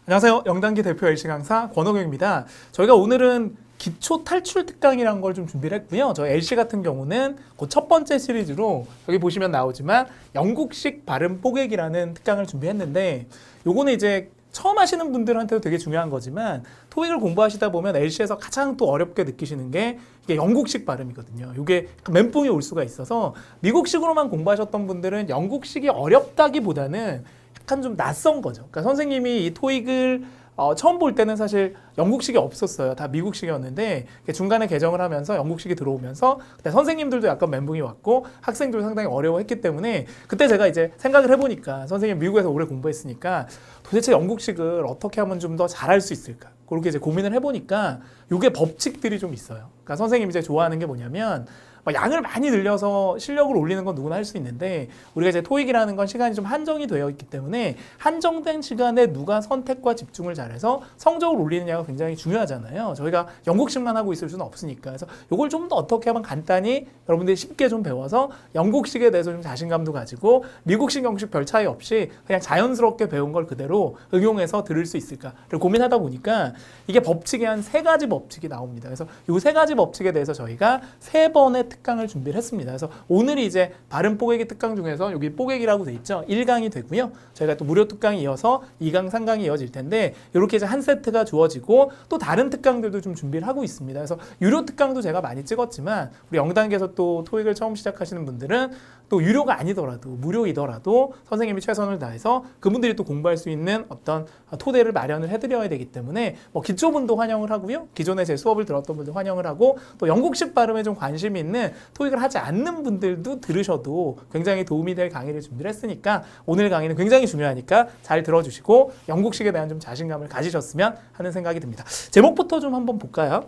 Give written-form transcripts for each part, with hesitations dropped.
안녕하세요. 영단기 대표 LC 강사 권호경입니다. 저희가 오늘은 기초 탈출 특강이라는 걸 좀 준비를 했고요. 저 LC 같은 경우는 그 첫 번째 시리즈로 여기 보시면 나오지만 영국식 발음 뽀개기라는 특강을 준비했는데 요거는 이제 처음 하시는 분들한테도 되게 중요한 거지만 토익을 공부하시다 보면 LC에서 가장 또 어렵게 느끼시는 게 이게 영국식 발음이거든요. 이게 멘붕이 올 수가 있어서 미국식으로만 공부하셨던 분들은 영국식이 어렵다기보다는 약간 좀 낯선 거죠. 그러니까 선생님이 이 토익을 처음 볼 때는 사실 영국식이 없었어요. 다 미국식이었는데 중간에 개정을 하면서 영국식이 들어오면서 그때 선생님들도 약간 멘붕이 왔고 학생들도 상당히 어려워했기 때문에 그때 제가 이제 생각을 해보니까 선생님 미국에서 오래 공부했으니까 도대체 영국식을 어떻게 하면 좀 더 잘할 수 있을까? 그렇게 이제 고민을 해보니까 이게 법칙들이 좀 있어요. 그러니까 선생님이 이제 좋아하는 게 뭐냐면 양을 많이 늘려서 실력을 올리는 건 누구나 할 수 있는데 우리가 이제 토익이라는 건 시간이 좀 한정이 되어 있기 때문에 한정된 시간에 누가 선택과 집중을 잘해서 성적을 올리느냐가 굉장히 중요하잖아요. 저희가 영국식만 하고 있을 수는 없으니까. 그래서 이걸 좀 더 어떻게 하면 간단히 여러분들이 쉽게 좀 배워서 영국식에 대해서 좀 자신감도 가지고 미국식, 영국식 별 차이 없이 그냥 자연스럽게 배운 걸 그대로 응용해서 들을 수 있을까를 고민하다 보니까 이게 법칙이 한 3가지 법칙이 나옵니다. 그래서 이 3가지 법칙에 대해서 저희가 3번의 특강을 준비를 했습니다. 그래서 오늘이 이제 발음 뽀개기 특강 중에서 여기 뽀개기라고 돼 있죠. 1강이 되고요. 저희가 또 무료 특강이 이어서 2강, 3강이 이어질 텐데 이렇게 이제 한 세트가 주어지고 또 다른 특강들도 좀 준비를 하고 있습니다. 그래서 유료 특강도 제가 많이 찍었지만 우리 영단계에서 또 토익을 처음 시작하시는 분들은 또 유료가 아니더라도 무료이더라도 선생님이 최선을 다해서 그분들이 또 공부할 수 있는 어떤 토대를 마련을 해드려야 되기 때문에 뭐 기초분도 환영을 하고요. 기존에 제 수업을 들었던 분들 환영을 하고 또 영국식 발음에 좀 관심이 있는 토익을 하지 않는 분들도 들으셔도 굉장히 도움이 될 강의를 준비를 했으니까 오늘 강의는 굉장히 중요하니까 잘 들어주시고 영국식에 대한 좀 자신감을 가지셨으면 하는 생각이 듭니다. 제목부터 좀 한번 볼까요?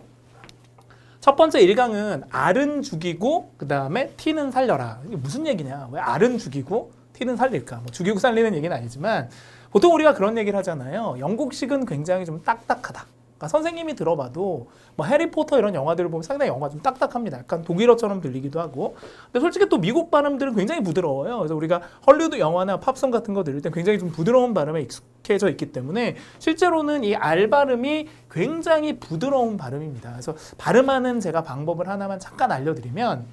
첫 번째 1강은 R은 죽이고 그 다음에 T는 살려라. 이게 무슨 얘기냐? 왜 R은 죽이고 T는 살릴까? 뭐 죽이고 살리는 얘기는 아니지만 보통 우리가 그런 얘기를 하잖아요. 영국식은 굉장히 좀 딱딱하다. 그러니까 선생님이 들어봐도 뭐 해리포터 이런 영화들을 보면 상당히 영화가 좀 딱딱합니다. 약간 독일어처럼 들리기도 하고. 근데 솔직히 또 미국 발음들은 굉장히 부드러워요. 그래서 우리가 헐리우드 영화나 팝송 같은 거 들을 때 굉장히 좀 부드러운 발음에 익숙해져 있기 때문에 실제로는 이 R 발음이 굉장히 부드러운 발음입니다. 그래서 발음하는 제가 방법을 하나만 잠깐 알려드리면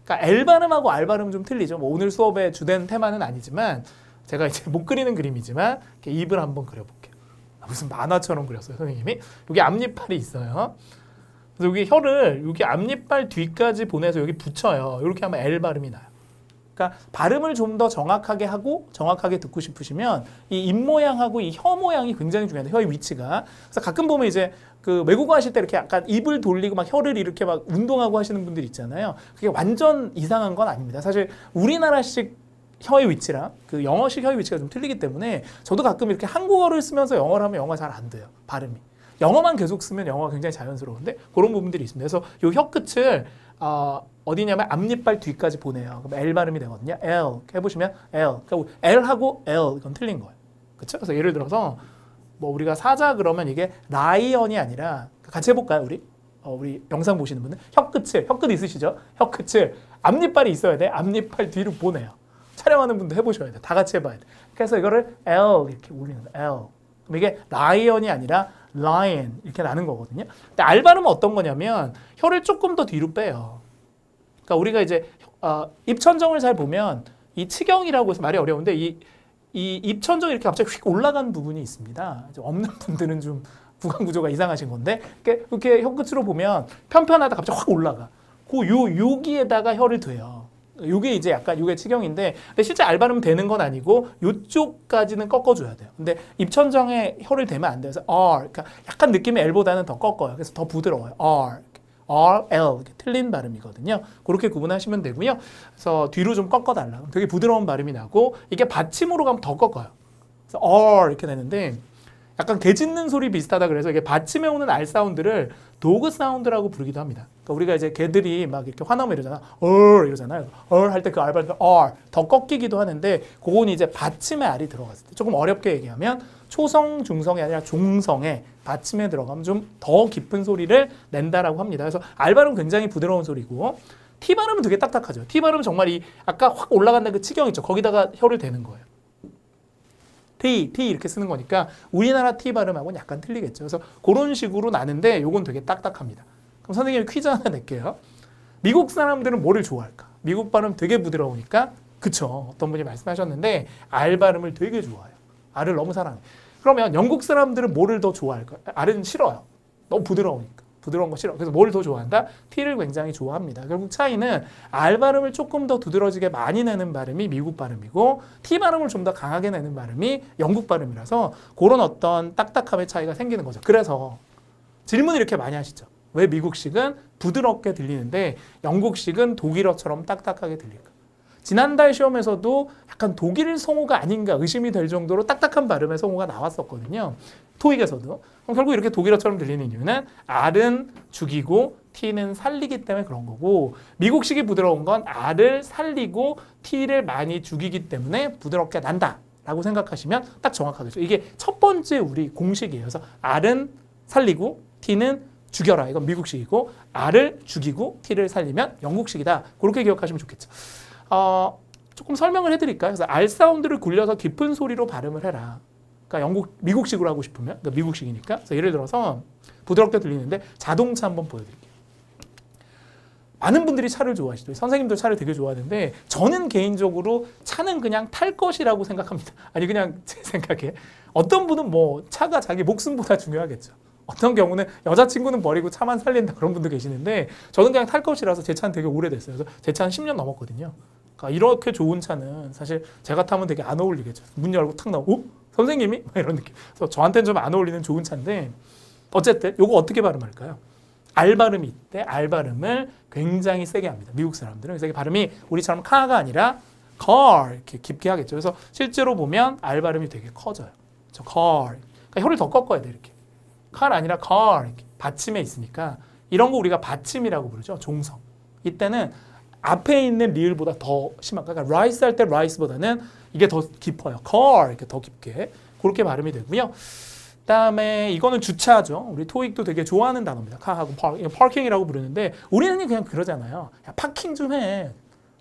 그러니까 L 발음하고 R 발음은 좀 틀리죠. 뭐 오늘 수업의 주된 테마는 아니지만 제가 이제 못 그리는 그림이지만 이렇게 입을 한번 그려볼게요. 무슨 만화처럼 그렸어요, 선생님이. 여기 앞니빨이 있어요. 그래서 여기 혀를 여기 앞니빨 뒤까지 보내서 여기 붙여요. 이렇게 하면 L 발음이 나요. 그러니까 발음을 좀 더 정확하게 하고 정확하게 듣고 싶으시면 이 입 모양하고 이 혀 모양이 굉장히 중요해요. 혀의 위치가. 그래서 가끔 보면 이제 그 외국어 하실 때 이렇게 약간 입을 돌리고 막 혀를 이렇게 막 운동하고 하시는 분들 있잖아요. 그게 완전 이상한 건 아닙니다. 사실 우리나라식 혀의 위치랑 그 영어식 혀의 위치가 좀 틀리기 때문에 저도 가끔 이렇게 한국어를 쓰면서 영어를 하면 영어가 잘 안 돼요. 발음이. 영어만 계속 쓰면 영어가 굉장히 자연스러운데 그런 부분들이 있습니다. 그래서 이 혀 끝을 어디냐면 앞니빨 뒤까지 보내요. 그럼 L 발음이 되거든요. L 해보시면 L. 그러니까 L하고 L 이건 틀린 거예요. 그렇죠? 그래서 예를 들어서 뭐 우리가 사자 그러면 이게 라이언이 아니라 같이 해볼까요, 우리? 우리 영상 보시는 분들 혀 끝 있으시죠? 혀 끝을 앞니빨이 있어야 돼. 앞니빨 뒤로 보내요. 촬영하는 분도 해보셔야 돼. 다 같이 해봐야 돼. 그래서 이거를 L 이렇게 올리는 거예요. L. 그럼 이게 라이언이 아니라 lion 이렇게 나는 거거든요. 근데 R 발음은 어떤 거냐면 혀를 조금 더 뒤로 빼요. 그러니까 우리가 이제 입천정을 잘 보면 이 치경이라고 해서 말이 어려운데 이 입천정이 이렇게 갑자기 휙 올라간 부분이 있습니다. 없는 분들은 좀 구강 구조가 이상하신 건데 이렇게 혀 끝으로 보면 편편하다 갑자기 확 올라가. 여기에다가 혀를 대요. 요게 이제 약간 요게 치경인데 근데 실제 R 발음 되는 건 아니고 요쪽까지는 꺾어줘야 돼요. 근데 입천정에 혀를 대면 안 돼요. 그래서 R, 그러니까 약간 느낌이 L보다는 더 꺾어요. 그래서 더 부드러워요. R, L 이렇게 틀린 발음이거든요. 그렇게 구분하시면 되고요. 그래서 뒤로 좀 꺾어달라. 그럼 되게 부드러운 발음이 나고 이게 받침으로 가면 더 꺾어요. 그래서 R 이렇게 되는데 약간 개 짖는 소리 비슷하다 그래서 이게 받침에 오는 R 사운드를 도그 사운드라고 부르기도 합니다. 그러니까 우리가 이제 개들이 막 이렇게 화나면 이러잖아. 이러잖아요. 할 때 그 R 발음 R 더 꺾이기도 하는데 그건 이제 받침에 R이 들어갔을 때 조금 어렵게 얘기하면 초성, 중성이 아니라 종성에 받침에 들어가면 좀 더 깊은 소리를 낸다라고 합니다. 그래서 R 발음은 굉장히 부드러운 소리고 T 발음은 되게 딱딱하죠. T 발음은 정말 이 아까 확 올라간다 그 치경 있죠. 거기다가 혀를 대는 거예요. T 이렇게 쓰는 거니까 우리나라 T 발음하고는 약간 틀리겠죠. 그래서 그런 식으로 나는데 요건 되게 딱딱합니다. 그럼 선생님이 퀴즈 하나 낼게요. 미국 사람들은 뭐를 좋아할까? 미국 발음 되게 부드러우니까 그쵸. 어떤 분이 말씀하셨는데 R 발음을 되게 좋아해요. R을 너무 사랑해. 그러면 영국 사람들은 뭐를 더 좋아할까요? R은 싫어요. 너무 부드러우니까. 부드러운 거 싫어. 그래서 뭘 더 좋아한다? T를 굉장히 좋아합니다. 결국 차이는 R 발음을 조금 더 두드러지게 많이 내는 발음이 미국 발음이고 T 발음을 좀 더 강하게 내는 발음이 영국 발음이라서 그런 어떤 딱딱함의 차이가 생기는 거죠. 그래서 질문을 이렇게 많이 하시죠. 왜 미국식은 부드럽게 들리는데 영국식은 독일어처럼 딱딱하게 들릴까? 지난달 시험에서도 약간 독일 성우가 아닌가 의심이 될 정도로 딱딱한 발음의 성우가 나왔었거든요. 토익에서도. 그럼 결국 이렇게 독일어처럼 들리는 이유는 R은 죽이고 T는 살리기 때문에 그런 거고 미국식이 부드러운 건 R을 살리고 T를 많이 죽이기 때문에 부드럽게 난다라고 생각하시면 딱 정확하겠죠. 이게 첫 번째 우리 공식이에요. 그래서 R은 살리고 T는 죽여라. 이건 미국식이고 R을 죽이고 T를 살리면 영국식이다. 그렇게 기억하시면 좋겠죠. 조금 설명을 해드릴까요? 그래서 R 사운드를 굴려서 깊은 소리로 발음을 해라. 그러니까 미국식으로 하고 싶으면, 그러니까 미국식이니까. 그래서 예를 들어서 부드럽게 들리는데 자동차 한번 보여드릴게요. 많은 분들이 차를 좋아하시죠. 선생님도 차를 되게 좋아하는데 저는 개인적으로 차는 그냥 탈 것이라고 생각합니다. 아니 그냥 제 생각에 어떤 분은 뭐 차가 자기 목숨보다 중요하겠죠. 어떤 경우는 여자친구는 버리고 차만 살린다 그런 분도 계시는데 저는 그냥 탈 것이라서 제 차는 되게 오래됐어요. 그래서 제 차는 10년 넘었거든요. 그러니까 이렇게 좋은 차는 사실 제가 타면 되게 안 어울리겠죠. 문 열고 탁 나오고 어? 선생님이? 이런 느낌. 그래서 저한테는 좀 안 어울리는 좋은 차인데 어쨌든 이거 어떻게 발음할까요? R 발음이 있대. R 발음을 굉장히 세게 합니다. 미국 사람들은. 그래서 발음이 우리처럼 카가 아니라 car 이렇게 깊게 하겠죠. 그래서 실제로 보면 R 발음이 되게 커져요. 저 car. 그러니까 혀를 더 꺾어야 돼 이렇게. car 아니라 car 이렇게 받침에 있으니까 이런 거 우리가 받침이라고 부르죠. 종성. 이때는 앞에 있는 리을보다 더 심한. 그러니까 rice 할 때 rice보다는 이게 더 깊어요. car 이렇게 더 깊게 그렇게 발음이 되고요. 그다음에 이거는 주차죠. 우리 토익도 되게 좋아하는 단어입니다. 카하고 파킹이라고 부르는데 우리는 그냥 그러잖아요. 야, 파킹 좀 해.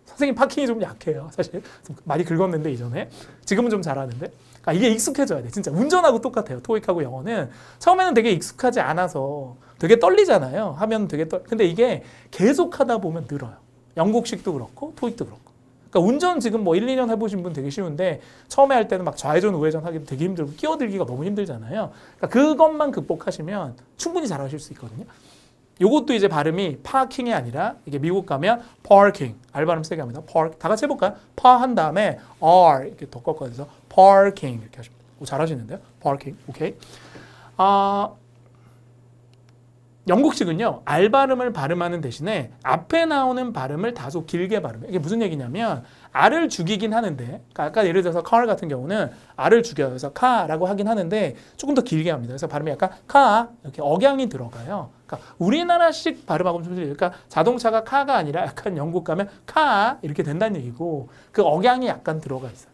선생님 파킹이 좀 약해요. 사실 많이 긁었는데 이전에 지금은 좀 잘하는데 그러니까 이게 익숙해져야 돼. 진짜 운전하고 똑같아요. 토익하고 영어는 처음에는 되게 익숙하지 않아서 되게 떨리잖아요. 하면 되게 근데 이게 계속 하다 보면 늘어요. 영국식도 그렇고 토익도 그렇고. 그러니까 운전 지금 뭐 1, 2년 해보신 분 되게 쉬운데 처음에 할 때는 막 좌회전, 우회전 하기도 되게 힘들고 끼어들기가 너무 힘들잖아요. 그러니까 그것만 극복하시면 충분히 잘하실 수 있거든요. 요것도 이제 발음이 파킹이 아니라 이게 미국 가면 parking, R 발음 세게 합니다. park. 다 같이 해볼까요? 파 한 다음에 R 이렇게 더 꺾어서 parking 이렇게 하시면 오, 잘하시는데요? parking, 오케이. 영국식은요, R 발음을 발음하는 대신에 앞에 나오는 발음을 다소 길게 발음해요. 이게 무슨 얘기냐면 R을 죽이긴 하는데, 그러니까 아까 예를 들어서 car 같은 경우는 R을 죽여요. 그래서 카라고 하긴 하는데 조금 더 길게 합니다. 그래서 발음이 약간 카 이렇게 억양이 들어가요. 그러니까 우리나라식 발음하고는 좀 틀려요. 그러니까 자동차가 카가 아니라 약간 영국 가면 카 이렇게 된다는 얘기고 그 억양이 약간 들어가 있어요.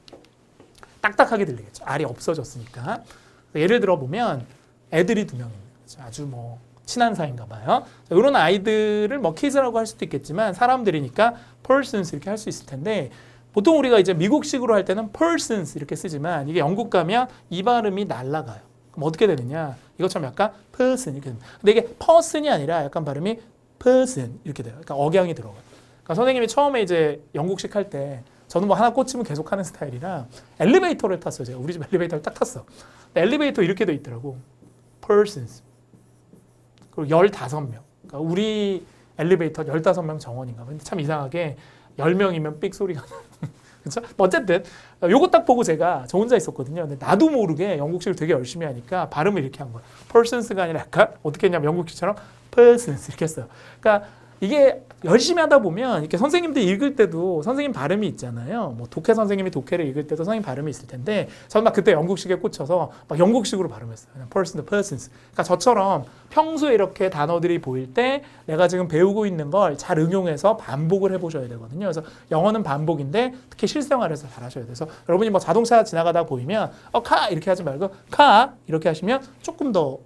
딱딱하게 들리겠죠. R이 없어졌으니까. 예를 들어 보면 애들이 2명입니다. 아주 뭐 친한 사이인가 봐요. 이런 아이들을 뭐 kids라고 할 수도 있겠지만 사람들이니까 persons 이렇게 할 수 있을 텐데 보통 우리가 이제 미국식으로 할 때는 persons 이렇게 쓰지만 이게 영국 가면 이 발음이 날아가요. 그럼 어떻게 되느냐? 이것처럼 약간 person 이렇게 됩니다. 근데 이게 person이 아니라 약간 발음이 person 이렇게 돼요. 그러니까 억양이 들어가요. 그러니까 선생님이 처음에 이제 영국식 할 때 저는 뭐 하나 꽂히면 계속 하는 스타일이라 엘리베이터를 탔어요. 제가 우리 집 엘리베이터를 딱 탔어. 엘리베이터 이렇게 돼 있더라고. persons. 그리고 15명. 그러니까 우리 엘리베이터 15명 정원인가. 근데 참 이상하게 10명이면 삑 소리가 그렇죠? 어쨌든 요거 딱 보고 제가 저 혼자 있었거든요. 근데 나도 모르게 영국식을 되게 열심히 하니까 발음을 이렇게 한 거예요. persons가 아니라 약간 어떻게 했냐면 영국식처럼 persons 이렇게 했어요. 그러니까 이게 열심히 하다 보면 이렇게 선생님들 읽을 때도 선생님 발음이 있잖아요. 뭐 독해 선생님이 독해를 읽을 때도 선생님 발음이 있을 텐데 저는 막 그때 영국식에 꽂혀서 막 영국식으로 발음했어요. 그냥 person, persons. 그러니까 저처럼 평소에 이렇게 단어들이 보일 때 내가 지금 배우고 있는 걸 잘 응용해서 반복을 해보셔야 되거든요. 그래서 영어는 반복인데 특히 실생활에서 잘 하셔야 돼서 여러분이 뭐 자동차 지나가다 보이면 카 이렇게 하지 말고 카 이렇게 하시면 조금 더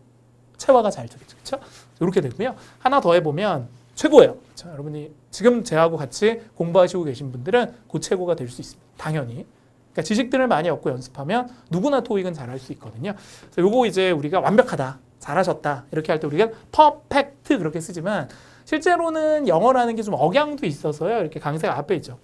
체화가 잘 되겠죠. 그렇죠? 이렇게 되고요. 하나 더 해보면 최고예요. 자, 여러분이 지금 저하고 같이 공부하시고 계신 분들은 그 최고가 될 수 있습니다. 당연히. 그러니까 지식들을 많이 얻고 연습하면 누구나 토익은 잘할 수 있거든요. 그래서 요거 이제 우리가 완벽하다, 잘하셨다 이렇게 할 때 우리가 퍼펙트 그렇게 쓰지만 실제로는 영어라는 게 좀 억양도 있어서요. 이렇게 강세가 앞에 있죠.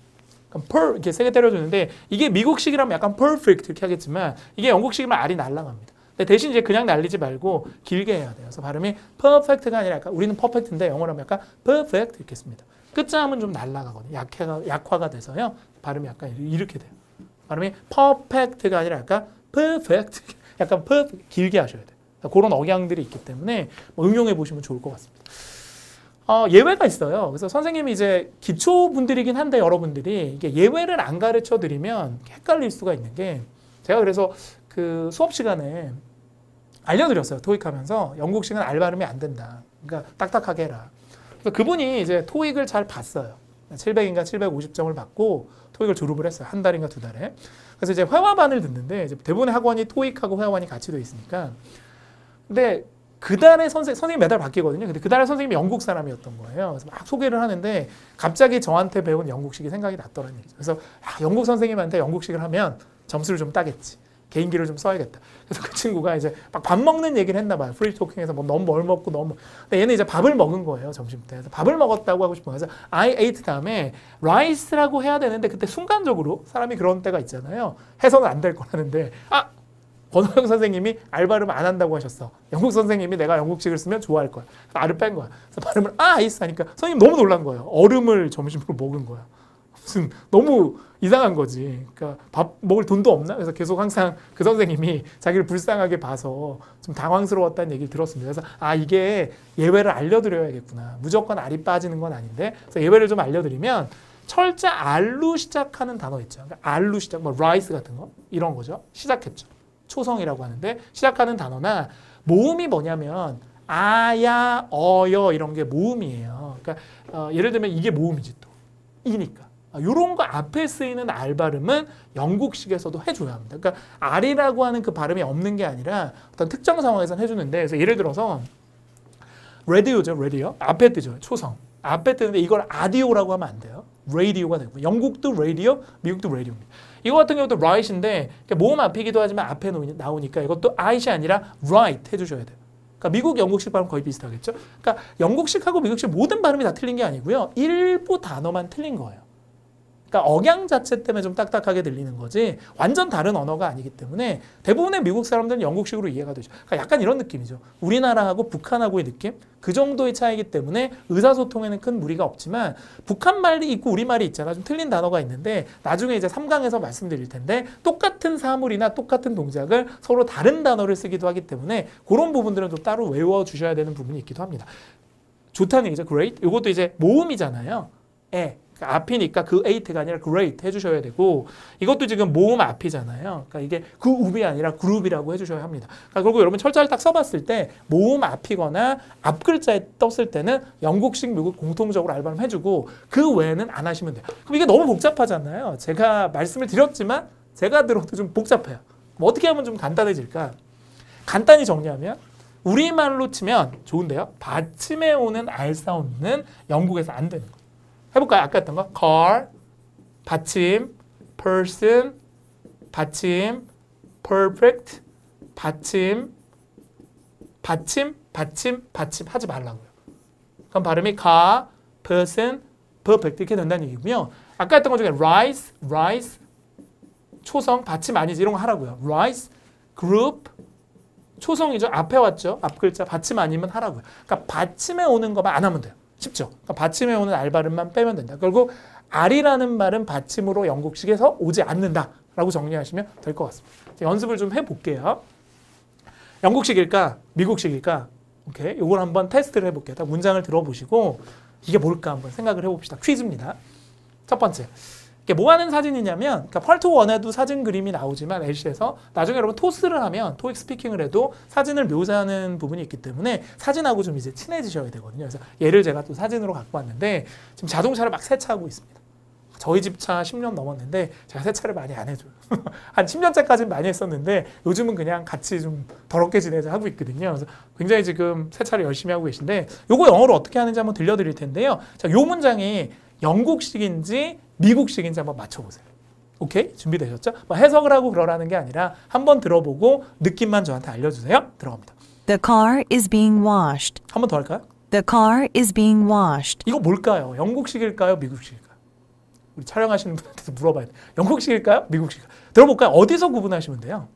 이렇게 세게 때려주는데 이게 미국식이라면 약간 perfect 이렇게 하겠지만 이게 영국식이면 R이 날아갑니다. 대신 이제 그냥 날리지 말고 길게 해야 돼요. 그래서 발음이 perfect가 아니라 약간 우리는 perfect인데 영어로 하면 약간 perfect 이렇게 씁니다. 끝자음은 좀 날아가거든요. 약화가 돼서요. 발음이 약간 이렇게 돼요. 발음이 perfect가 아니라 약간 perfect, 약간 perfect 길게 하셔야 돼요. 그런 억양들이 있기 때문에 뭐 응용해 보시면 좋을 것 같습니다. 예외가 있어요. 그래서 선생님이 이제 기초분들이긴 한데 여러분들이 이게 예외를 안 가르쳐 드리면 헷갈릴 수가 있는 게 제가 그래서 그 수업 시간에 알려드렸어요. 토익하면서 영국식은 알 발음이 안 된다. 그러니까 딱딱하게 해라. 그래서 그분이 이제 토익을 잘 봤어요. 700인가 750점을 받고 토익을 졸업을 했어요. 한 달인가 두 달에. 그래서 이제 회화반을 듣는데 이제 대부분의 학원이 토익하고 회화반이 같이 돼 있으니까. 근데 그 달에 선생님 매달 바뀌거든요. 근데 그 달에 선생님이 영국 사람이었던 거예요. 그래서 막 소개를 하는데 갑자기 저한테 배운 영국식이 생각이 났더라는 얘기죠. 그래서 영국 선생님한테 영국식을 하면 점수를 좀 따겠지. 개인기를 좀 써야겠다. 그래서 그 친구가 이제 막 밥 먹는 얘기를 했나 봐요. 프리 토킹에서 뭐 너무 뭘 먹고 너무. 근데 얘는 이제 밥을 먹은 거예요. 점심 때. 그래서 밥을 먹었다고 하고 싶은 거예요. 그래서 I ate 다음에 rice라고 해야 되는데 그때 순간적으로 사람이 그런 때가 있잖아요. 해서는 안 될 거라는데 권호영 선생님이 알 발음 안 한다고 하셨어. 영국 선생님이 내가 영국식을 쓰면 좋아할 거야. 알을 뺀 거야. 그래서 발음을 아이스 하니까 선생님 너무 놀란 거예요. 얼음을 점심으로 먹은 거야. 무슨 너무 이상한 거지. 그러니까 밥 먹을 돈도 없나? 그래서 계속 항상 그 선생님이 자기를 불쌍하게 봐서 좀 당황스러웠다는 얘기를 들었습니다. 그래서 이게 예외를 알려드려야겠구나. 무조건 알이 빠지는 건 아닌데 그래서 예외를 좀 알려드리면 철자 R로 시작하는 단어 있죠. 그러니까 R로 시작, 뭐 rice 같은 거 이런 거죠. 시작했죠. 초성이라고 하는데 시작하는 단어나 모음이 뭐냐면 아야, 어여 이런 게 모음이에요. 그러니까 예를 들면 이게 모음이지 또 이니까. 이런 거 앞에 쓰이는 R 발음은 영국식에서도 해줘야 합니다. 그러니까 R이라고 하는 그 발음이 없는 게 아니라 어떤 특정 상황에서는 해주는데 그래서 예를 들어서 radio죠, radio. 앞에 뜨죠, 초성. 앞에 뜨는데 이걸 아디오라고 하면 안 돼요. radio가 되고 영국도 radio, 미국도 radio입니다. 이거 같은 경우도 right인데 모음 앞이기도 하지만 앞에 나오니까 이것도 right이 아니라 right 해주셔야 돼요. 그러니까 미국, 영국식 발음 거의 비슷하겠죠. 그러니까 영국식하고 미국식 모든 발음이 다 틀린 게 아니고요. 일부 단어만 틀린 거예요. 그러니까 억양 자체 때문에 좀 딱딱하게 들리는 거지 완전 다른 언어가 아니기 때문에 대부분의 미국 사람들은 영국식으로 이해가 되죠. 그러니까 약간 이런 느낌이죠. 우리나라하고 북한하고의 느낌? 그 정도의 차이기 때문에 의사소통에는 큰 무리가 없지만 북한 말이 있고 우리 말이 있잖아. 좀 틀린 단어가 있는데 나중에 이제 3강에서 말씀드릴 텐데 똑같은 사물이나 똑같은 동작을 서로 다른 단어를 쓰기도 하기 때문에 그런 부분들은 좀 따로 외워주셔야 되는 부분이 있기도 합니다. 좋다는 얘기죠. great. 이것도 이제 모음이잖아요. 그러니까 앞이니까 그 eight가 아니라 great 해주셔야 되고 이것도 지금 모음 앞이잖아요. 그러니까 이게 그룹이 아니라 그룹이라고 해주셔야 합니다. 그러니까 그리고 여러분 철자를 딱 써봤을 때 모음 앞이거나 앞 글자에 떴을 때는 영국식, 미국 공통적으로 알바름 해주고 그 외에는 안 하시면 돼요. 그럼 이게 너무 복잡하잖아요. 제가 말씀을 드렸지만 제가 들어도 좀 복잡해요. 뭐 어떻게 하면 좀 간단해질까? 간단히 정리하면 우리말로 치면 좋은데요. 받침에 오는 R 사운드는 영국에서 안 되는 거예요. 해볼까요? 아까 했던 거. car, 받침, person, 받침, perfect, 받침 하지 말라고요. 그럼 발음이 car, person, perfect 이렇게 된다는 얘기고요. 아까 했던 것 중에 rice, 초성, 받침 아니지 이런 거 하라고요. rice, group, 초성이죠. 앞에 왔죠. 앞 글자 받침 아니면 하라고요. 그러니까 받침에 오는 것만 안 하면 돼요. 쉽죠? 그러니까 받침에 오는 R 발음만 빼면 된다. 결국 R이라는 말은 받침으로 영국식에서 오지 않는다라고 정리하시면 될 것 같습니다. 연습을 좀 해볼게요. 영국식일까? 미국식일까? 오케이. 이걸 한번 테스트를 해볼게요. 문장을 들어보시고 이게 뭘까 한번 생각을 해봅시다. 퀴즈입니다. 첫 번째. 이게 뭐 하는 사진이냐면 그러니까 파트 1에도 사진 그림이 나오지만 LC에서 나중에 여러분 토스를 하면 토익 스피킹을 해도 사진을 묘사하는 부분이 있기 때문에 사진하고 좀 이제 친해지셔야 되거든요. 그래서 얘를 제가 또 사진으로 갖고 왔는데 지금 자동차를 막 세차하고 있습니다. 저희 집 차 10년 넘었는데 제가 세차를 많이 안 해줘요. 한 10년째까지는 많이 했었는데 요즘은 그냥 같이 좀 더럽게 지내자 하고 있거든요. 그래서 굉장히 지금 세차를 열심히 하고 계신데 요거 영어로 어떻게 하는지 한번 들려드릴 텐데요. 자, 요 문장이 영국식인지 미국식인지 한번 맞춰보세요. 오케이? 준비되셨죠? 뭐 해석을 하고 그러라는 게 아니라 한번 들어보고 느낌만 저한테 알려주세요. 들어갑니다. The car is being washed. 한 번 더 할까요? The car is being washed. 이거 뭘까요? 영국식일까요? 미국식일까요? 우리 촬영하시는 분한테도 물어봐야 돼요. 영국식일까요? 미국식일까요? 들어볼까요? 어디서 구분하시면 돼요?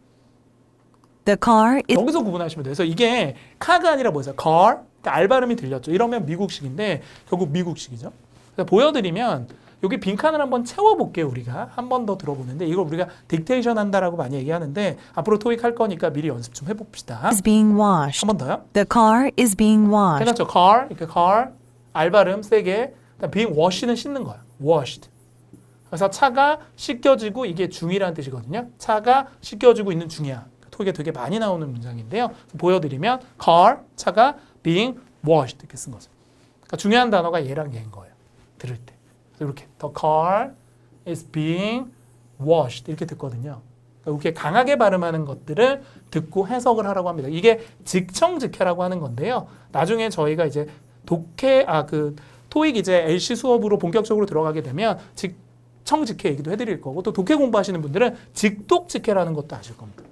The car is 여기서 구분하시면 돼요. 그래서 이게 카가 아니라 뭐였어요? car. 그러니까 알 발음이 들렸죠. 이러면 미국식인데 결국 미국식이죠. 그래서 보여드리면 여기 빈칸을 한번 채워볼게요. 우리가 한 번 더 들어보는데 이걸 우리가 딕테이션 한다라고 많이 얘기하는데 앞으로 토익 할 거니까 미리 연습 좀 해봅시다. is being washed. 한 번 더요. The car is being washed. 괜찮죠? car, 이렇게 car, 알 발음 세게. being wash는 씻는 거야. washed. 그래서 차가 씻겨지고 이게 중이라는 뜻이거든요. 차가 씻겨지고 있는 중이야. 토익에 되게 많이 나오는 문장인데요. 보여드리면 car, 차가 being washed 이렇게 쓴 거죠. 그러니까 중요한 단어가 얘랑 얘인 거예요. 들을 때. 이렇게 the car is being washed 이렇게 듣거든요. 그러니까 이렇게 강하게 발음하는 것들을 듣고 해석을 하라고 합니다. 이게 직청직해라고 하는 건데요. 나중에 저희가 이제 토익 이제 LC 수업으로 본격적으로 들어가게 되면 직청직해 얘기도 해드릴 거고 또 독해 공부하시는 분들은 직독직해라는 것도 아실 겁니다.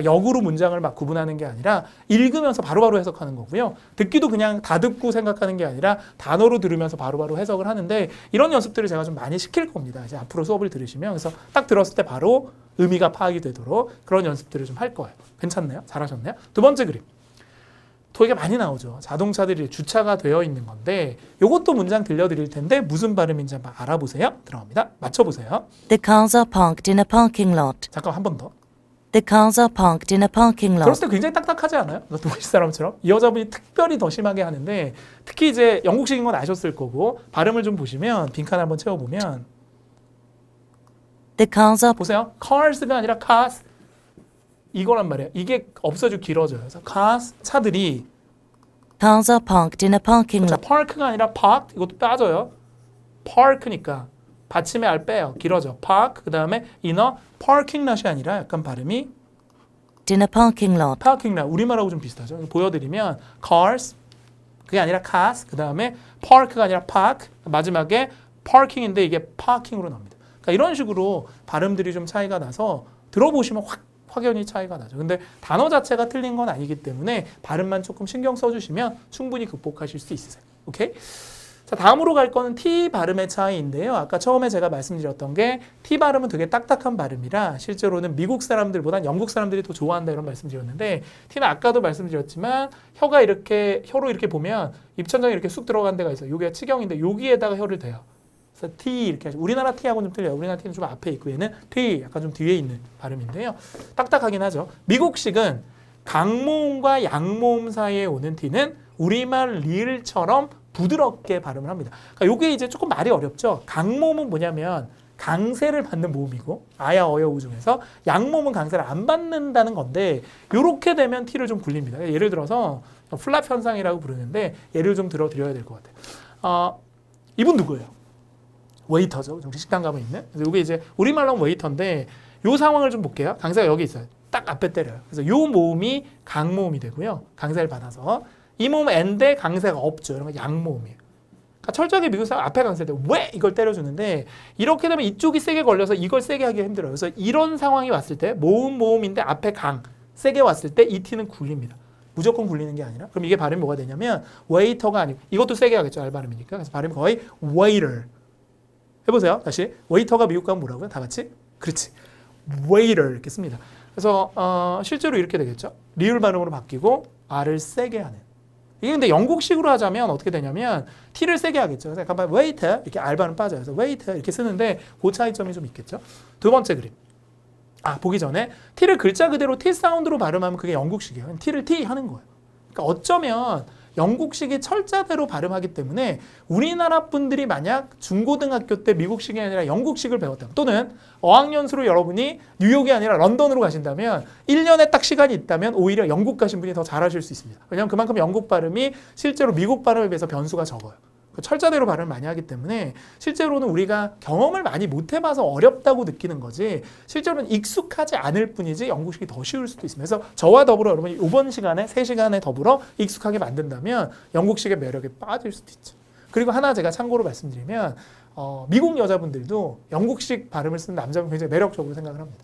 역으로 문장을 막 구분하는 게 아니라 읽으면서 바로바로 해석하는 거고요. 듣기도 그냥 다 듣고 생각하는 게 아니라 단어로 들으면서 바로바로 해석을 하는데 이런 연습들을 제가 좀 많이 시킬 겁니다. 이제 앞으로 수업을 들으시면 그래서 딱 들었을 때 바로 의미가 파악이 되도록 그런 연습들을 좀 할 거예요. 괜찮나요? 잘하셨나요? 두 번째 그림. 토익에 많이 나오죠. 자동차들이 주차가 되어 있는 건데 이것도 문장 들려드릴 텐데 무슨 발음인지 한번 알아보세요. 들어갑니다. 맞춰보세요. The cars are parked in a parking lot. 잠깐 한 번 더. The cars are parked in a parking lot. 들었을 때 굉장히 딱딱하지 않아요? 독일 사람처럼? 이 여자분이 특별히 더 심하게 하는데 특히 이제 영국식인 건 아셨을 거고 발음을 좀 보시면 빈칸 한번 채워보면 The cars are 보세요. cars가 아니라 cars 이거란 말이에요. 이게 없어지고 길어져요. 그래서 cars 차들이 cars are parked in a parking 그렇죠. lot. park가 아니라 parked 이것도 빠져요. park니까 받침의 알 빼요. 길어져. park 그 다음에 in a parking lot이 아니라 약간 발음이 In a parking lot. parking lot 우리말하고 좀 비슷하죠. 보여드리면 cars 그게 아니라 cars 그 다음에 park가 아니라 park 마지막에 parking인데 이게 parking으로 나옵니다. 그러니까 이런 식으로 발음들이 좀 차이가 나서 들어보시면 확연히 차이가 나죠. 근데 단어 자체가 틀린 건 아니기 때문에 발음만 조금 신경 써주시면 충분히 극복하실 수 있으세요. 오케이? 자, 다음으로 갈 거는 T 발음의 차이인데요. 아까 처음에 제가 말씀드렸던 게 T 발음은 되게 딱딱한 발음이라 실제로는 미국 사람들보단 영국 사람들이 더 좋아한다 이런 말씀드렸는데 T는 아까도 말씀드렸지만 혀로 이렇게 보면 입천장이 이렇게 쑥 들어간 데가 있어요. 이게 치경인데 여기에다가 혀를 대요. 그래서 T 이렇게 하죠. 우리나라 T하고는 좀 틀려요. 우리나라 T는 좀 앞에 있고 얘는 T 약간 좀 뒤에 있는 발음인데요. 딱딱하긴 하죠. 미국식은 강모음과 양모음 사이에 오는 T는 우리말 리을처럼 부드럽게 발음을 합니다. 그러니까 이게 이제 조금 말이 어렵죠. 강모음은 뭐냐면 강세를 받는 모음이고 아야 어여우 중에서 양모음은 강세를 안 받는다는 건데 이렇게 되면 T를 좀 굴립니다. 예를 들어서 플랍 현상이라고 부르는데 예를 좀 들어드려야 될 것 같아요. 이분 누구예요? 웨이터죠. 좀 식당 가면 있는. 그래서 이게 이제 우리말로 하면 웨이터인데 이 상황을 좀 볼게요. 강세가 여기 있어요. 딱 앞에 때려요. 그래서 이 모음이 강모음이 되고요. 강세를 받아서 이 모음은 N데 강세가 없죠. 이런 건 양모음이에요. 그러니까 철저하게 미국 사람 앞에 강세일 때 왜 이걸 때려주는데 이렇게 되면 이쪽이 세게 걸려서 이걸 세게 하기가 힘들어요. 그래서 이런 상황이 왔을 때 모음인데 앞에 강 세게 왔을 때 이 T는 굴립니다. 무조건 굴리는 게 아니라 그럼 이게 발음이 뭐가 되냐면 웨이터가 아니고 이것도 세게 하겠죠. 알 발음이니까. 그래서 발음이 거의 waiter. 해보세요. 다시 웨이터가 미국 가면 뭐라고요? 다 같이? 그렇지. waiter 이렇게 씁니다. 그래서 실제로 이렇게 되겠죠. 리을 발음으로 바뀌고 R을 세게 하는. 이게 근데 영국식으로 하자면 어떻게 되냐면 T를 세게 하겠죠. 그래서 약간 waiter 이렇게 R 발음 빠져요. 그래서 waiter 이렇게 쓰는데 그 차이점이 좀 있겠죠. 두 번째 그림. 보기 전에 T를 글자 그대로 T 사운드로 발음하면 그게 영국식이에요. T를 T 하는 거예요. 그러니까 어쩌면 영국식이 철자대로 발음하기 때문에 우리나라 분들이 만약 중고등학교 때 미국식이 아니라 영국식을 배웠다면 또는 어학연수로 여러분이 뉴욕이 아니라 런던으로 가신다면 1년에 딱 시간이 있다면 오히려 영국 가신 분이 더 잘하실 수 있습니다. 왜냐하면 그만큼 영국 발음이 실제로 미국 발음에 비해서 변수가 적어요. 철자대로 발음을 많이 하기 때문에 실제로는 우리가 경험을 많이 못 해봐서 어렵다고 느끼는 거지 실제로는 익숙하지 않을 뿐이지 영국식이 더 쉬울 수도 있습니다. 그래서 저와 더불어 여러분이 이번 시간에 3시간에 더불어 익숙하게 만든다면 영국식의 매력에 빠질 수도 있죠. 그리고 하나 제가 참고로 말씀드리면 미국 여자분들도 영국식 발음을 쓰는 남자분 굉장히 매력적으로 생각을 합니다.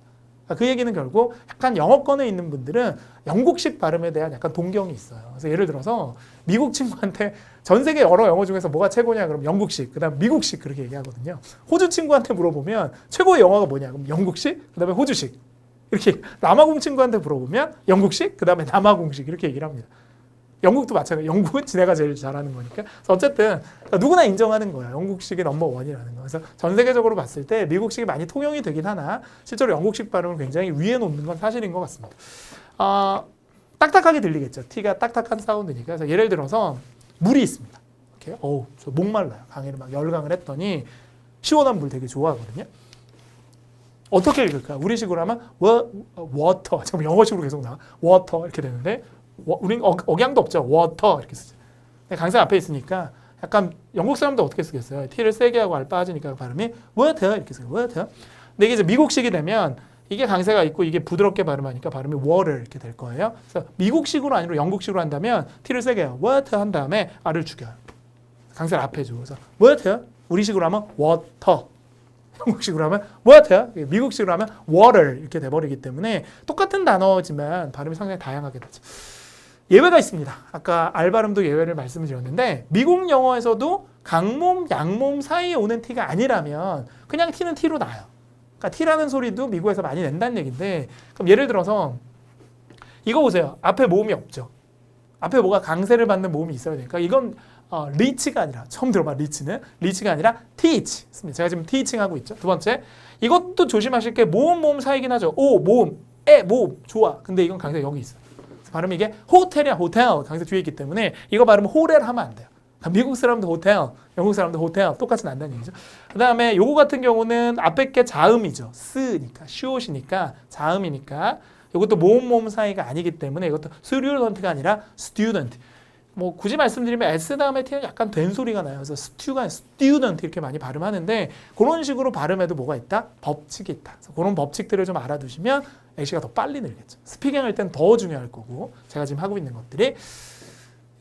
그 얘기는 결국 약간 영어권에 있는 분들은 영국식 발음에 대한 약간 동경이 있어요. 그래서 예를 들어서 미국 친구한테 전 세계 여러 영어 중에서 뭐가 최고냐 그럼 영국식, 그다음 미국식 그렇게 얘기하거든요. 호주 친구한테 물어보면 최고의 영어가 뭐냐 그럼 영국식, 그다음에 호주식. 이렇게 남아공 친구한테 물어보면 영국식, 그다음에 남아공식 이렇게 얘기를 합니다. 영국도 마찬가지예요. 영국은 지네가 제일 잘하는 거니까. 그래서 어쨌든 누구나 인정하는 거예요. 영국식이 넘버원이라는 거. 그래서 전 세계적으로 봤을 때 미국식이 많이 통용이 되긴 하나 실제로 영국식 발음을 굉장히 위에 놓는 건 사실인 것 같습니다. 딱딱하게 들리겠죠. T가 딱딱한 사운드니까. 그래서 예를 들어서 물이 있습니다. 이렇게 저 목말라요. 강의를 막 열강을 했더니 시원한 물 되게 좋아하거든요. 어떻게 읽을까? 우리식으로 하면 water. 잠깐 영어식으로 계속 나와. water 이렇게 되는데 우린 억양도 없죠. water 이렇게 쓰죠. 강사 앞에 있으니까 약간 영국 사람도 어떻게 쓰겠어요? T를 세게 하고 R 빠지니까 발음이 water 이렇게 써요. water. 근데 이게 이제 미국식이 되면 이게 강세가 있고 이게 부드럽게 발음하니까 발음이 water 이렇게 될 거예요. 그래서 미국식으로 아니라 영국식으로 한다면 T를 세게 해요. water 한 다음에 R을 죽여요. 강세를 앞에 주고 그래서 water. 우리식으로 하면 water. 영국식으로 하면 water, 미국식으로 하면 water 이렇게 돼버리기 때문에 똑같은 단어지만 발음이 상당히 다양하게 되죠. 예외가 있습니다. 아까 R 발음도 예외를 말씀드렸는데 미국 영어에서도 강몸, 양몸 사이에 오는 T가 아니라면 그냥 T는 T로 나요. 그러니까 T라는 소리도 미국에서 많이 낸다는 얘기인데 그럼 예를 들어서 이거 보세요. 앞에 모음이 없죠. 앞에 뭐가 강세를 받는 모음이 있어야 되니까 이건 리치가 아니라 처음 들어봐 리치가 아니라 teach 씁니다. 제가 지금 teaching 하고 있죠. 두 번째 이것도 조심하실 게 모음 사이긴 하죠. 오 모음 에 모음 좋아. 근데 이건 강세 여기 있어요. 발음이 이게 호텔이야 호텔 강세 뒤에 있기 때문에 이거 발음은 호렐 하면 안 돼요. 미국 사람도 호텔, 영국 사람도 호텔 똑같이 난다는 얘기죠. 그 다음에 요거 같은 경우는 앞에 게 자음이죠. 쓰니까 시옷이니까 자음이니까 이것도 모음 사이가 아니기 때문에 이것도 student가 아니라 student. 뭐 굳이 말씀드리면 S 다음에 T는 약간 된 소리가 나요. 그래서 스튜가 student 이렇게 많이 발음하는데 그런 식으로 발음해도 뭐가 있다? 법칙이 있다. 그래서 그런 법칙들을 좀 알아두시면 A씨가 더 빨리 늘겠죠. 스피킹 할 땐 더 중요할 거고 제가 지금 하고 있는 것들이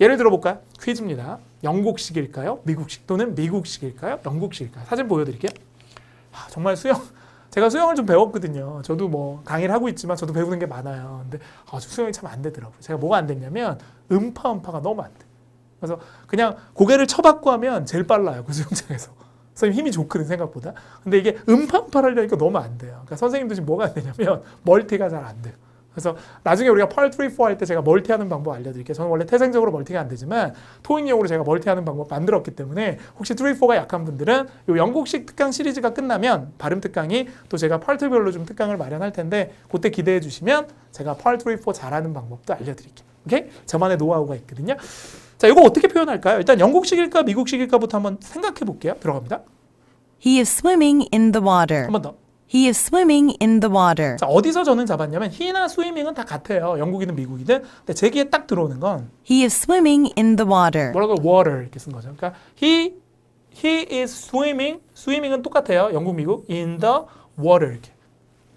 예를 들어볼까요? 퀴즈입니다. 영국식일까요? 미국식 또는 미국식일까요? 영국식일까요? 사진 보여드릴게요. 정말 제가 수영을 좀 배웠거든요. 저도 뭐 강의를 하고 있지만 저도 배우는 게 많아요. 근데 수영이 참 안 되더라고요. 제가 뭐가 안 됐냐면 음파가 너무 안 돼. 그래서 그냥 고개를 쳐박고 하면 제일 빨라요. 그 수영장에서. 선생님 힘이 좋거든 생각보다. 근데 이게 음파를 하려니까 너무 안 돼요. 그러니까 선생님도 지금 뭐가 안 되냐면 멀티가 잘 안 돼요. 그래서 나중에 우리가 펄 3, 4 할 때 제가 멀티하는 방법 알려드릴게요. 저는 원래 태생적으로 멀티가 안 되지만 토익용으로 제가 멀티하는 방법 만들었기 때문에 혹시 3, 4가 약한 분들은 이 영국식 특강 시리즈가 끝나면 발음 특강이 또 제가 파트별로 좀 특강을 마련할 텐데 그때 기대해 주시면 제가 펄 3, 4 잘하는 방법도 알려드릴게요. 오케이? 저만의 노하우가 있거든요. 자, 이거 어떻게 표현할까요? 일단 영국식일까 미국식일까부터 한번 생각해 볼게요. 들어갑니다. He is swimming in the water. 한 번 더. He is swimming in the water. 자, 어디서 저는 잡았냐면 he나 swimming은 다 같아요. 영국이든 미국이든. 근데 제 귀에 딱 들어오는 건 He is swimming in the water. 뭐라고 water 이렇게 쓴 거죠. 그러니까 he is swimming은 똑같아요. 영국, 미국 in the water 이렇게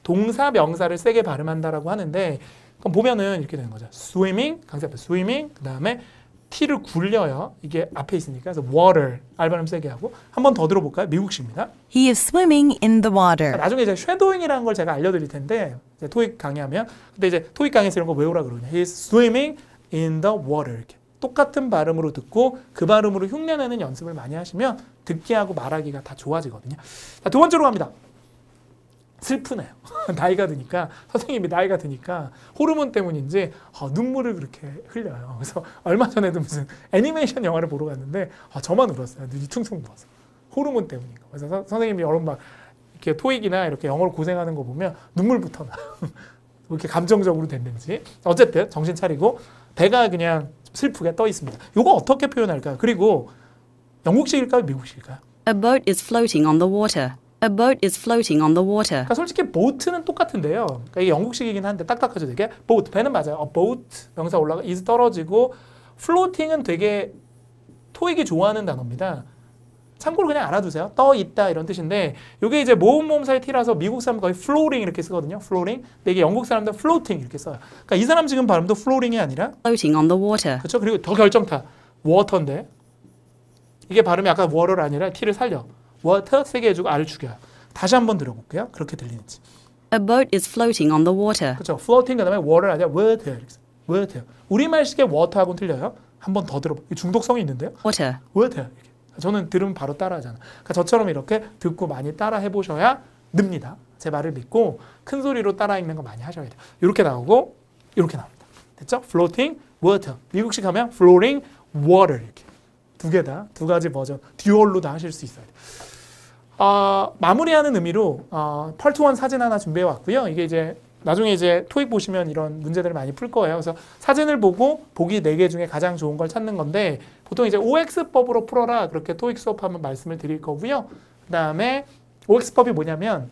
동사 명사를 세게 발음한다라고 하는데 그럼 보면은 이렇게 되는 거죠. swimming 강세 앞에 swimming 그 다음에 T를 굴려요. 이게 앞에 있으니까 그래서 water R 발음 세게 하고 한 번 더 들어볼까요? 미국식입니다. He is swimming in the water. 나중에 이제 쉐도잉이라는 걸 제가 알려드릴 텐데 이제 토익 강의하면 근데 이제 토익 강의에서 이런 거 외우라 그러거든요. He is swimming in the water 이렇게 똑같은 발음으로 듣고 그 발음으로 흉내내는 연습을 많이 하시면 듣기하고 말하기가 다 좋아지거든요. 자, 두 번째로 갑니다. 슬프네요. 나이가 드니까 선생님이 나이가 드니까 호르몬 때문인지 눈물을 그렇게 흘려요. 그래서 얼마 전에도 무슨 애니메이션 영화를 보러 갔는데 저만 울었어요. 눈이 퉁퉁 부어서 호르몬 때문인가. 그래서 선생님이 여러 막 이렇게 토익이나 이렇게 영어로 고생하는 거 보면 눈물부터 나요. 왜 이렇게 감정적으로 됐는지. 어쨌든 정신 차리고 배가 그냥 슬프게 떠 있습니다. 이거 어떻게 표현할까요? 그리고 영국식일까요? 미국식일까요? A boat is floating on the water. A boat is floating on the water. 그러니까 솔직히 boat는 똑같은데요. 그러니까 이게 영국식이긴 한데 딱딱하죠 되게. boat, 배는 맞아요. A boat 명사 올라가 is 떨어지고 floating은 되게 토익이 좋아하는 단어입니다. 참고로 그냥 알아두세요. 떠 있다 이런 뜻인데 이게 이제 모음 사이 T라서 미국 사람 거의 floating 이렇게 쓰거든요. floating. 근데 이게 영국 사람들 floating 이렇게 써요. 그러니까 이 사람 지금 발음도 floating이 아니라 Floating on the water. 그렇죠. 그리고 더 결정타 water인데 이게 발음이 아까 water 아니라 t를 살려. water 세게 해주고 r을 죽여요. 다시 한번 들어볼게요. 그렇게 들리는지. A boat is floating on the water. 그렇죠. floating 그다음에 water 아니라 water. water. 우리말식의 water하고는 틀려요. 한번 더 들어봐. 중독성이 있는데요. Water. water. 이렇게. 저는 들으면 바로 따라하잖아. 그러니까 저처럼 이렇게 듣고 많이 따라 해보셔야 늡니다. 제 말을 믿고 큰 소리로 따라 읽는 거 많이 하셔야 돼요. 이렇게 나오고 이렇게 나옵니다. 됐죠? floating water. 미국식 하면 floating water 이렇게. 두 개 다, 두 가지 버전, 듀얼로 다 하실 수 있어야 돼요. 마무리하는 의미로 파트 1 사진 하나 준비해 왔고요. 이게 이제 나중에 이제 토익 보시면 이런 문제들을 많이 풀 거예요. 그래서 사진을 보고 보기 4개 중에 가장 좋은 걸 찾는 건데 보통 이제 OX법으로 풀어라 그렇게 토익 수업하면 말씀을 드릴 거고요. 그 다음에 OX법이 뭐냐면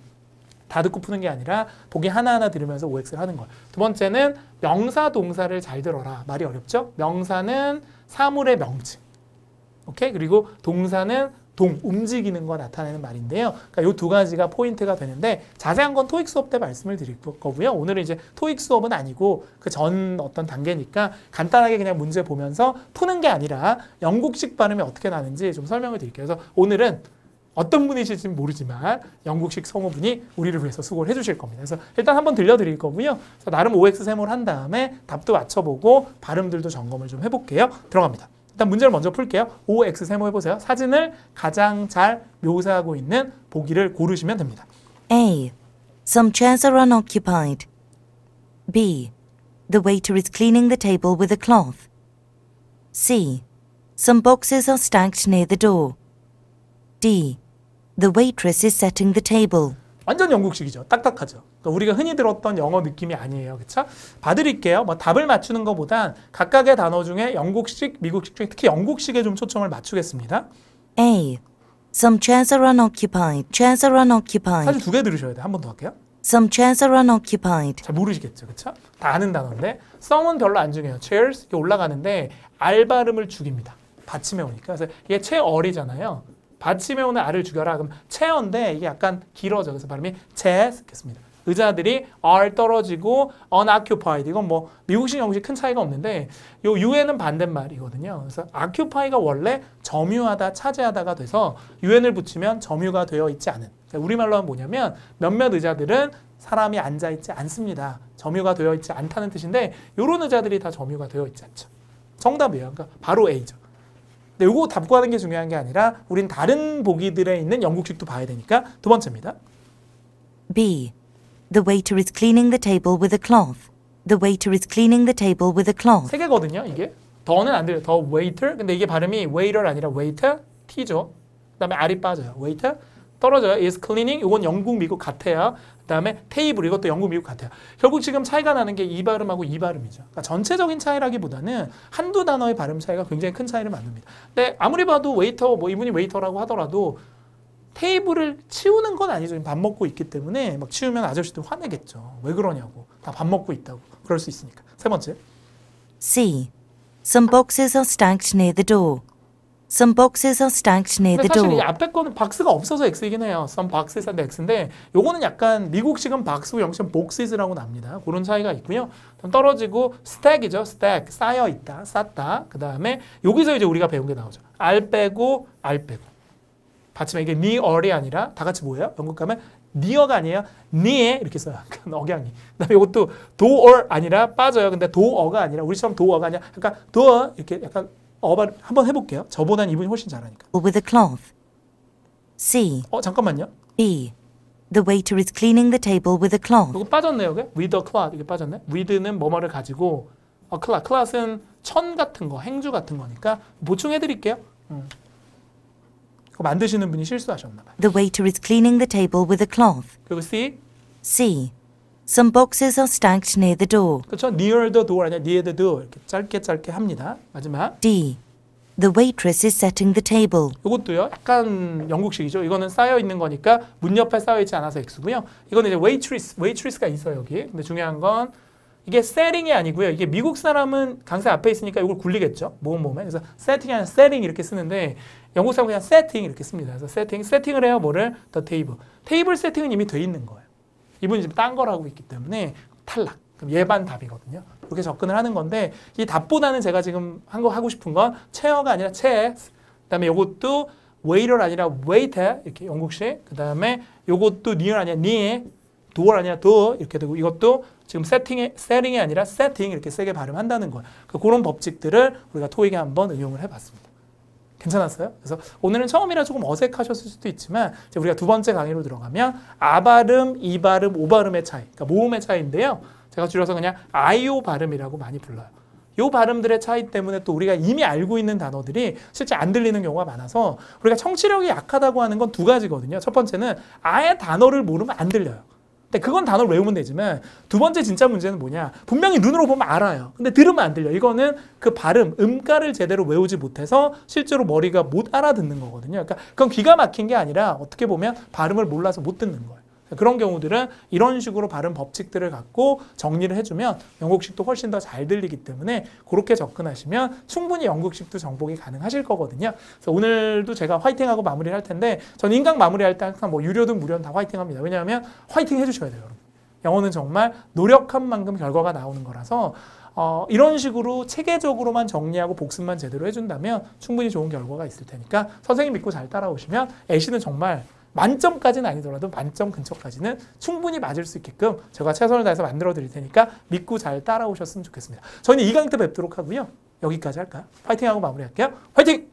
다 듣고 푸는 게 아니라 보기 하나하나 들으면서 OX를 하는 거예요. 두 번째는 명사, 동사를 잘 들어라. 말이 어렵죠? 명사는 사물의 명칭. 오케이? 그리고 동사는 움직이는 거 나타내는 말인데요. 그러니까 이 두 가지가 포인트가 되는데 자세한 건 토익 수업 때 말씀을 드릴 거고요. 오늘은 이제 토익 수업은 아니고 그 전 어떤 단계니까 간단하게 그냥 문제 보면서 푸는 게 아니라 영국식 발음이 어떻게 나는지 좀 설명을 드릴게요. 그래서 오늘은 어떤 분이실지 모르지만 영국식 성우분이 우리를 위해서 수고를 해주실 겁니다. 그래서 일단 한번 들려드릴 거고요. 그래서 나름 OX 세모를 한 다음에 답도 맞춰보고 발음들도 점검을 좀 해볼게요. 들어갑니다. 일단 문제를 먼저 풀게요. OX 세모 해보세요. 사진을 가장 잘 묘사하고 있는 보기를 고르시면 됩니다. A. Some chairs are unoccupied. B. The waiter is cleaning the table with a cloth. C. Some boxes are stacked near the door. D. The waitress is setting the table. 완전 영국식이죠. 딱딱하죠. 그러니까 우리가 흔히 들었던 영어 느낌이 아니에요. 그렇죠? 봐드릴게요. 뭐 답을 맞추는 것보단 각각의 단어 중에 영국식, 미국식 중에 특히 영국식에 좀 초점을 맞추겠습니다. A. Some chairs are unoccupied. Chairs are 사실 unoccupied. 2개 들으셔야 돼요. 한 번 더 할게요. Some chairs are unoccupied. 잘 모르시겠죠. 그렇죠? 다 아는 단어인데 some은 별로 안 중요해요. chairs 이렇게 올라가는데 R 발음을 죽입니다. 받침에 오니까. 그래서 이게 체어리잖아요. 받침에 오는 R을 죽여라. 그럼 체어인데 이게 약간 길어져. 그래서 발음이 chairs 이렇겠습니다. 의자들이 R 떨어지고 unoccupied. 이건 뭐 미국식, 영국식 큰 차이가 없는데 요 U에는 반대말이거든요. 그래서 occupy가 원래 점유하다, 차지하다가 돼서 UN을 붙이면 점유가 되어 있지 않은. 그러니까 우리말로 하면 뭐냐면 몇몇 의자들은 사람이 앉아있지 않습니다. 점유가 되어 있지 않다는 뜻인데 이런 의자들이 다 점유가 되어 있지 않죠. 정답이에요. 그러니까 바로 A죠. 근데 요거 답고 하는 게 중요한 게 아니라 우린 다른 보기들에 있는 영국식도 봐야 되니까 두 번째입니다. B. The waiter is cleaning the table with a cloth. The waiter is cleaning the table with a cloth. 세 개거든요. 이게 더는 안 들려요. 더 waiter. 근데 이게 발음이 waiter 아니라 waiter, T죠. 그다음에 R이 빠져요. waiter 떨어져요. is cleaning. 이건 영국, 미국 같아요. 그다음에 테이블 이것도 영국, 미국 같아요. 결국 지금 차이가 나는 게 이 발음하고 이 발음이죠. 그러니까 전체적인 차이라기보다는 한두 단어의 발음 차이가 굉장히 큰 차이를 만듭니다. 근데 아무리 봐도 웨이터, 뭐 이분이 웨이터라고 하더라도 테이블을 치우는 건 아니죠. 밥 먹고 있기 때문에 막 치우면 아저씨들 화내겠죠. 왜 그러냐고. 다 밥 먹고 있다고. 그럴 수 있으니까. 세 번째. C. Some boxes are stacked near the door. Some boxes are stacked near the 사실 이 door. 앞에 거는 박스가 없어서 X이긴 해요. Some boxes and X인데 요거는 약간 미국식은 박스고 영식은 boxes라고 납니다. 그런 차이가 있고요. 좀 떨어지고 stack이죠. stack 쌓여 있다, 쌓다. 그 다음에 여기서 이제 우리가 배운 게 나오죠. R 빼고 R 빼고. 받침에 이게 near이 아니라 다 같이 뭐예요? 영국 가면 near가 아니에요. near 이렇게 써요. 억양이. 그다음에 이것도 door 아니라 빠져요. 근데 door가 아니라 우리처럼 door가 아니라 약간 door 이렇게 약간 어발 한번 해볼게요. 저보단 이분이 훨씬 잘하니까. With a cloth. C. 잠깐만요. B. The waiter is cleaning the table with a cloth. 이거 빠졌네요. 여기 with a cloth 이게 빠졌네. with는 뭐뭐를 가지고 cloth은 천 같은 거, 행주 같은 거니까 보충해드릴게요. 이거 만드시는 분이 실수하셨나 봐요. The waiter is cleaning the table with a cloth. 그리고 C. C. Some boxes are stacked near the door. 그렇죠. near the door 아니라 near the door 이렇게 짧게 합니다. 마지막. D. The waitress is setting the table. 이것도요. 약간 영국식이죠. 이거는 쌓여 있는 거니까 문 옆에 쌓여 있지 않아서 X고요. 이거는 이제 waitress가 있어요 여기. 근데 중요한 건 이게 setting이 아니고요. 이게 미국 사람은 강세 앞에 있으니까 이걸 굴리겠죠. 모음에. 그래서 setting이 아니라 setting 이렇게 쓰는데 영국 사람은 그냥 setting 이렇게 씁니다. 그래서 세팅을 해요. 뭐를? the table. 테이블 세팅은 이미 돼 있는 거예요. 이분이 지금 딴 걸 하고 있기 때문에 탈락. 그럼 예반 답이거든요. 그렇게 접근을 하는 건데 이 답보다는 제가 지금 하고 싶은 건 체어가 아니라 chairs, 그다음에 요것도 waiter 아니라 waiter 이렇게 영국식. 그다음에 요것도 near 아니라 near, door 아니라 door 이렇게 되고 이것도 지금 setting이 아니라 setting 이렇게 세게 발음한다는 거예요. 그런 법칙들을 우리가 토익에 한번 응용을 해봤습니다. 괜찮았어요? 그래서 오늘은 처음이라 조금 어색하셨을 수도 있지만 이제 우리가 두 번째 강의로 들어가면 아 발음, 이 발음, 오 발음의 차이, 그러니까 모음의 차이인데요. 제가 줄여서 그냥 아이오 발음이라고 많이 불러요. 이 발음들의 차이 때문에 또 우리가 이미 알고 있는 단어들이 실제 안 들리는 경우가 많아서 우리가 청취력이 약하다고 하는 건 두 가지거든요. 첫 번째는 아예 단어를 모르면 안 들려요. 근데 그건 단어를 외우면 되지만 두 번째 진짜 문제는 뭐냐? 분명히 눈으로 보면 알아요. 근데 들으면 안 들려. 이거는 그 발음, 음가를 제대로 외우지 못해서 실제로 머리가 못 알아듣는 거거든요. 그러니까 그건 귀가 막힌 게 아니라 어떻게 보면 발음을 몰라서 못 듣는 거예요. 그런 경우들은 이런 식으로 발음 법칙들을 갖고 정리를 해주면 영국식도 훨씬 더 잘 들리기 때문에 그렇게 접근하시면 충분히 영국식도 정복이 가능하실 거거든요. 그래서 오늘도 제가 화이팅하고 마무리를 할 텐데 저는 인강 마무리할 때 항상 뭐 유료든 무료든 다 화이팅합니다. 왜냐하면 화이팅 해주셔야 돼요, 여러분. 영어는 정말 노력한 만큼 결과가 나오는 거라서 이런 식으로 체계적으로만 정리하고 복습만 제대로 해준다면 충분히 좋은 결과가 있을 테니까 선생님 믿고 잘 따라오시면 애시는 정말 만점까지는 아니더라도 만점 근처까지는 충분히 맞을 수 있게끔 제가 최선을 다해서 만들어 드릴 테니까 믿고 잘 따라오셨으면 좋겠습니다. 저희는 이 강의 때 뵙도록 하고요. 여기까지 할까요? 화이팅하고 마무리할게요. 화이팅!